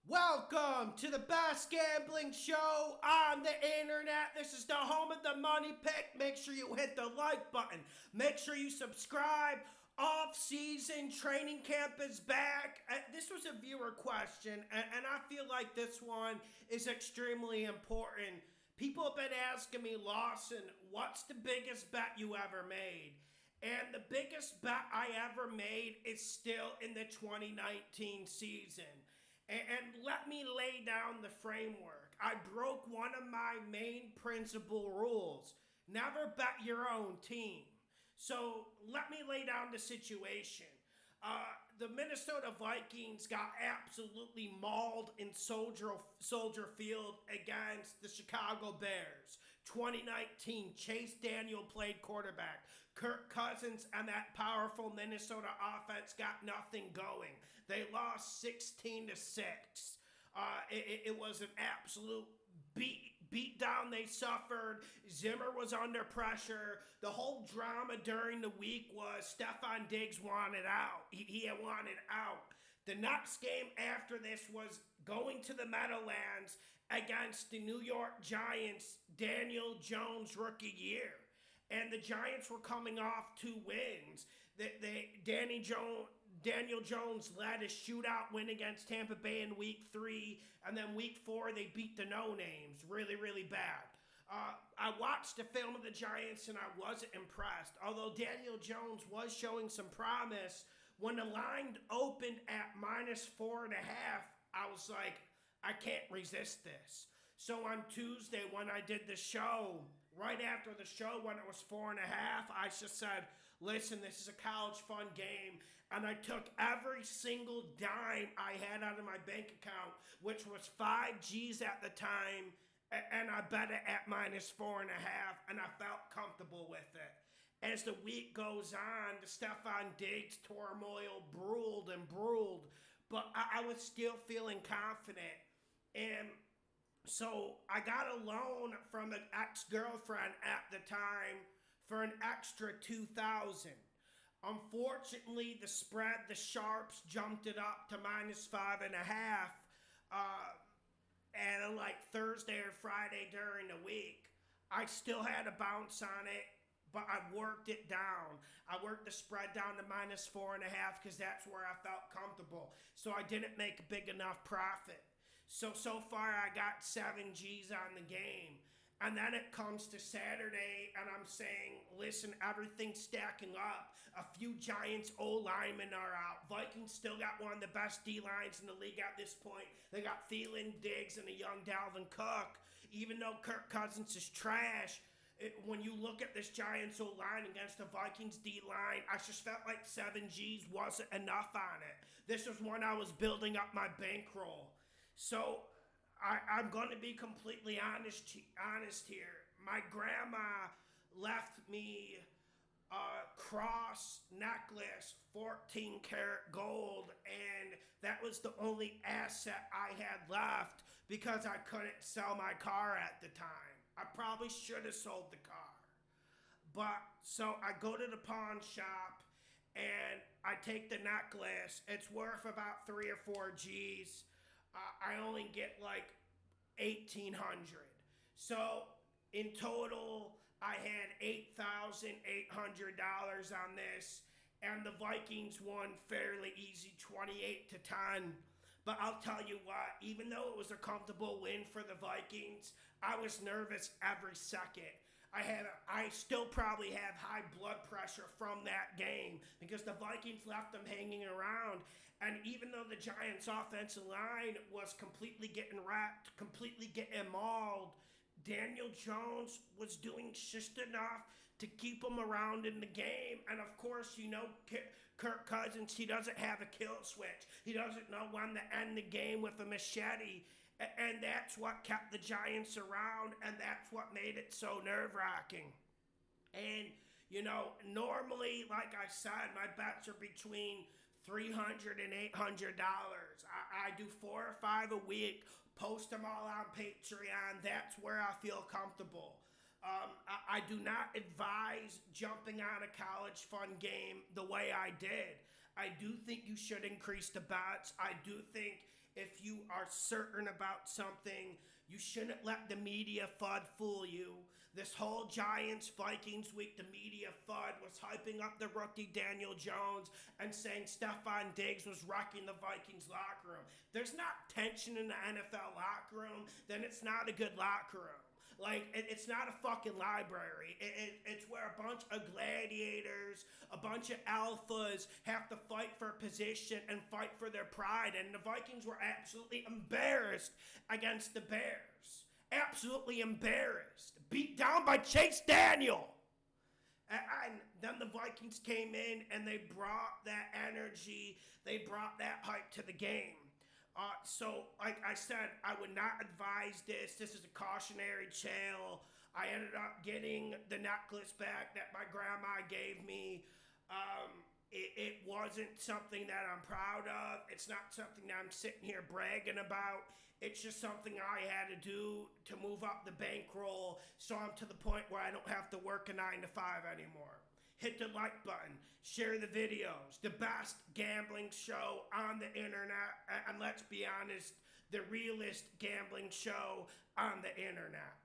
Welcome to the best gambling show on the internet. This is the home of the money pick. Make sure you hit the like button. Make sure you subscribe. Off-season training camp is back. This was a viewer question, and I feel like this one is extremely important. People have been asking me, Lawson, what's the biggest bet you ever made? And the biggest bet I ever made is still in the 2019 season. And let me lay down the framework. I broke one of my main principal rules. Never bet your own team. So let me lay down the situation. The Minnesota Vikings got absolutely mauled in Soldier Field against the Chicago Bears. 2019, Chase Daniel played quarterback. Kirk Cousins and that powerful Minnesota offense got nothing going. They lost 16-6. It was an absolute beat down they suffered. Zimmer was under pressure. The whole drama during the week was Stefon Diggs wanted out. He had wanted out. The next game after this was going to the Meadowlands against the New York Giants, Daniel Jones rookie year. And the Giants were coming off 2 wins. Daniel Jones led a shootout win against Tampa Bay in week 3. And then week 4, they beat the no-names really, really bad. I watched the film of the Giants and I wasn't impressed. Although Daniel Jones was showing some promise, when the line opened at -4.5, I was like, I can't resist this. So on Tuesday when I did the show, right after the show when it was 4.5, I just said, listen, this is a college fun game. And I took every single dime I had out of my bank account, which was 5 G's at the time, and I bet it at -4.5, and I felt comfortable with it. As the week goes on, the Stefon Diggs turmoil brewed, but I was still feeling confident. And so I got a loan from an ex-girlfriend at the time for an extra $2,000. Unfortunately, the spread, the sharps jumped it up to -5.5 and like Thursday or Friday during the week. I still had a bounce on it, but I worked it down. I worked the spread down to -4.5 because that's where I felt comfortable. So I didn't make a big enough profit. So far I got 7 G's on the game. And then it comes to Saturday and I'm saying, listen, everything's stacking up. A few Giants O-linemen are out. Vikings still got one of the best D-lines in the league at this point. They got Thielen, Diggs, and a young Dalvin Cook. Even though Kirk Cousins is trash, when you look at this Giants O-line against the Vikings D-line, I just felt like 7 G's wasn't enough on it. This was when I was building up my bankroll. So I'm going to be completely honest here. My grandma left me a cross necklace, 14 karat gold, and that was the only asset I had left because I couldn't sell my car at the time. I probably should have sold the car. But so I go to the pawn shop and I take the necklace. It's worth about 3 or 4 G's. I only get like $1,800. So in total, I had $8,800 on this, and the Vikings won fairly easy, 28-10. But I'll tell you what, even though it was a comfortable win for the Vikings, I was nervous every second. I still probably have high blood pressure from that game because the Vikings left them hanging around. And even though the Giants' offensive line was completely getting wrecked, completely getting mauled, Daniel Jones was doing just enough to keep him around in the game. And of course, you know, Kirk Cousins, he doesn't have a kill switch. He doesn't know when to end the game with a machete. And that's what kept the Giants around, and that's what made it so nerve-wracking. And, you know, normally, like I said, my bets are between $300 and $800. I do 4 or 5 a week, post them all on Patreon. That's where I feel comfortable. I do not advise jumping on a college fun game the way I did. I do think you should increase the bets. I do think If you are certain about something, you shouldn't let the media FUD fool you. This whole Giants Vikings week, the media FUD was hyping up the rookie Daniel Jones and saying Stephon Diggs was wrecking the Vikings locker room. There's not tension in the NFL locker room, then it's not a good locker room. Like, it's not a fucking library. It's where a bunch of gladiators, a bunch of alphas have to fight for position and fight for their pride. And the Vikings were absolutely embarrassed against the Bears. Absolutely embarrassed. Beat down by Chase Daniel. And then the Vikings came in and they brought that energy, they brought that hype to the game. So, like I said, I would not advise this. This is a cautionary tale. I ended up getting the necklace back that my grandma gave me. It wasn't something that I'm proud of. It's not something that I'm sitting here bragging about. It's just something I had to do to move up the bankroll so I'm to the point where I don't have to work a 9 to 5 anymore. Hit the like button, share the videos, the best gambling show on the internet, and let's be honest, the realest gambling show on the internet.